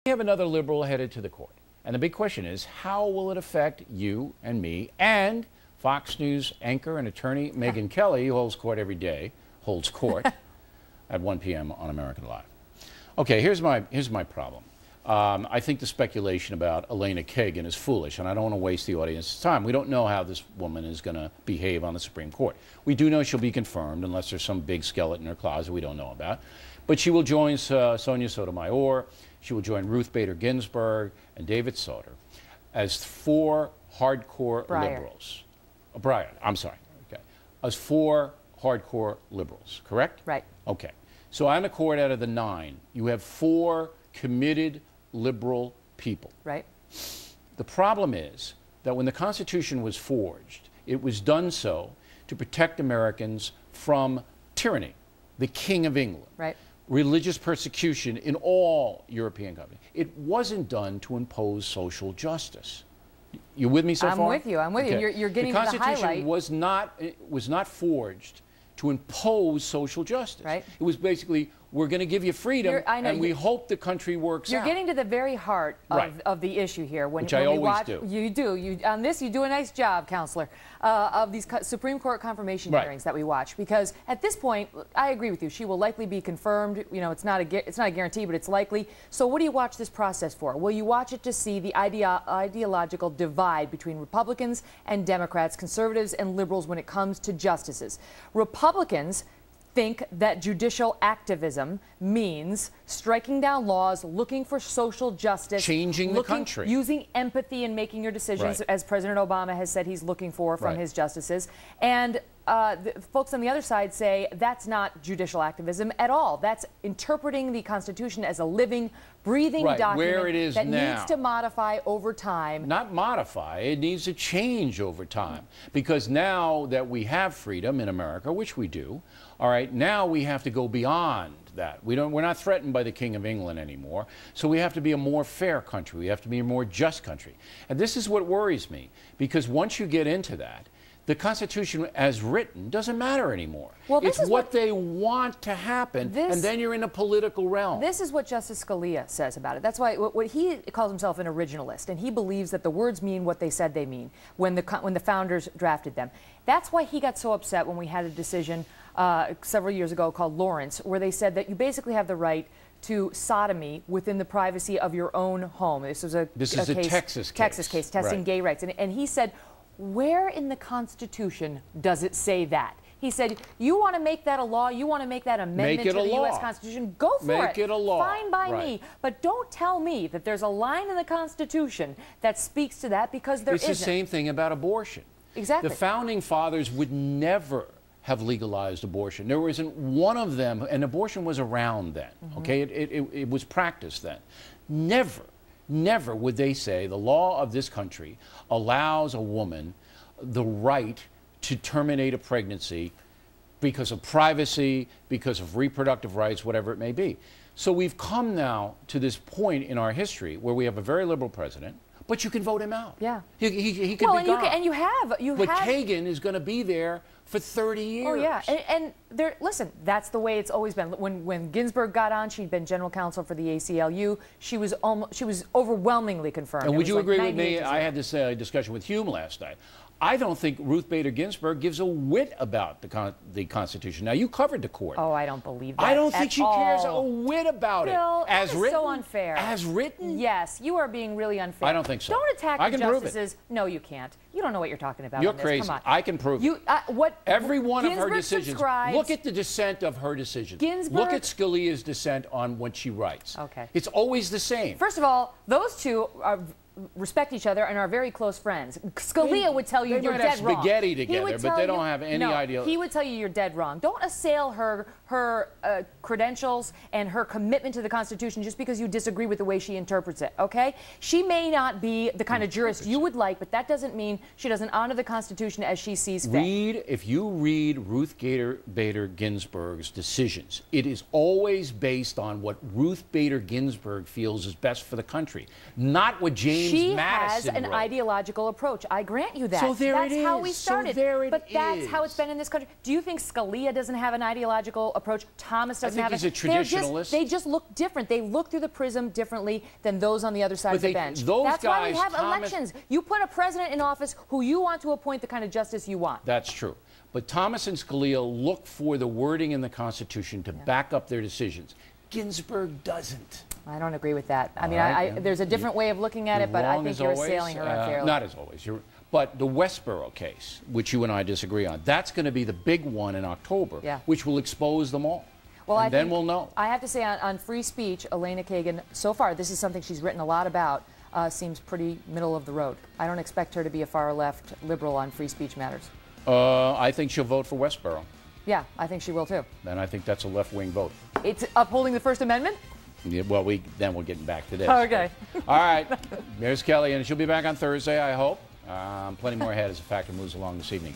We have another liberal headed to the court. And the big question is, how will it affect you and me and Fox News anchor and attorney Megyn Kelly, who holds court every day, at 1 p.m. on American Live. Okay, here's my problem. I think the speculation about Elena Kagan is foolish, and I don't want to waste the audience's time. We don't know how this woman is going to behave on the Supreme Court. We do know she'll be confirmed, unless there's some big skeleton in her closet we don't know about. But she will join Sonia Sotomayor, she will join Ruth Bader Ginsburg, and David Soter as four hardcore liberals. Breyer, I'm sorry. Okay. As four hardcore liberals, correct? Right. Okay. So on the court, out of the 9, you have 4 committed liberal people. Right. The problem is that when the Constitution was forged, it was done so to protect Americans from tyranny, the King of England, right, religious persecution in all European countries. It wasn't done to impose social justice. You with me so far? I'm with you. I'm with you. You're getting to the highlight. The Constitution was not forged to impose social justice. Right. It was basically, we're going to give you freedom, and we hope the country works out. You're getting to the very heart of the issue here. Which I always do. You do. On this, you do a nice job, Counselor, of these Supreme Court confirmation hearings that we watch. Because at this point, I agree with you. She will likely be confirmed. You know, it's not a guarantee, but it's likely. So what do you watch this process for? Will you watch it to see the ideological divide between Republicans and Democrats, conservatives and liberals when it comes to justices? Republicans think that judicial activism means striking down laws, looking for social justice, changing the country, using empathy in making your decisions, as President Obama has said he's looking for from his justices. And the folks on the other side say that's not judicial activism at all. That's interpreting the Constitution as a living, breathing document where it is that now. Needs to modify over time. Not modify, it needs to change over time. Because now that we have freedom in America, which we do, all right, now we have to go beyond that. We're not threatened by the King of England anymore, so we have to be a more fair country. We have to be a more just country. And this is what worries me, because once you get into that, the Constitution as written doesn't matter anymore. Well, it's what they want to happen, and then you're in a political realm. This is what Justice Scalia says about it. That's why what he calls himself an originalist, and he believes that the words mean what they said they mean when the founders drafted them. That's why he got so upset when we had a decision several years ago called Lawrence, where they said that you basically have the right to sodomy within the privacy of your own home. This was a Texas case testing gay rights, and he said, where in the Constitution does it say that? He said, you want to make that a law, you want to make that amendment to the U.S. Constitution, go for it. Make it a law. Fine by me. But don't tell me that there's a line in the Constitution that speaks to that, because there isn't. It's the same thing about abortion. Exactly. The Founding Fathers would never have legalized abortion. There wasn't one of them, and abortion was around then, okay? It was practiced then. Never would they say the law of this country allows a woman the right to terminate a pregnancy because of privacy, because of reproductive rights, whatever it may be. So we've come now to this point in our history where we have a very liberal president, but you can vote him out. Yeah. He could be gone. And you have. But Kagan is going to be there for 30 years. Oh, yeah. And listen, that's the way it's always been. When Ginsburg got on, she'd been general counsel for the ACLU. She was overwhelmingly confirmed. And would you agree with me? I had this discussion with Hume last night. I don't think Ruth Bader Ginsburg gives a whit about the Constitution. Now, you covered the court. Oh, I don't believe that. I don't think she cares a whit about it. As written? So unfair. As written? Yes, you are being really unfair. I don't think so. Don't attack the justices. Prove it. No, you can't. You don't know what you're talking about. You're on this. crazy. Come on. I can prove it. Every one of her decisions. Look at the dissent of her decisions. Look at Scalia's dissent on what she writes. Okay. It's always the same. First of all, those two respect each other and are very close friends. Scalia would tell you you're dead wrong. They might have spaghetti together, but they don't have any idea. He would tell you you're dead wrong. Don't assail her credentials and her commitment to the Constitution just because you disagree with the way she interprets it, okay? She may not be the kind of jurist you would like, but that doesn't mean she doesn't honor the Constitution as she sees fit. If you read Ruth Bader Ginsburg's decisions, it is always based on what Ruth Bader Ginsburg feels is best for the country, not what James James Madison has an wrote. ideological approach. I grant you that. So there that's it how is. we started. So there it but that's is. how it's been in this country. Do you think Scalia doesn't have an ideological approach? Thomas doesn't have it. I think he's a traditionalist. They just look different. They look through the prism differently than those on the other side of the bench. That's why we have elections. You put a president in office who you want to appoint the kind of justice you want. That's true. But Thomas and Scalia look for the wording in the Constitution to back up their decisions. Ginsburg doesn't. I don't agree with that. I mean, there's a different way of looking at it, but I think you're assailing her unfairly. Not as always. But the Westboro case, which you and I disagree on, that's going to be the big one in October, which will expose them all. Well, and then we'll know. I have to say, on free speech, Elena Kagan, so far, this is something she's written a lot about, seems pretty middle of the road. I don't expect her to be a far-left liberal on free speech matters. I think she'll vote for Westboro. Yeah, I think she will, too. And I think that's a left-wing vote. It's upholding the First Amendment? Yeah, well, then we're getting back to this. Okay. All right. There's Kelly, and she'll be back on Thursday, I hope. Plenty more ahead as a factor moves along this evening.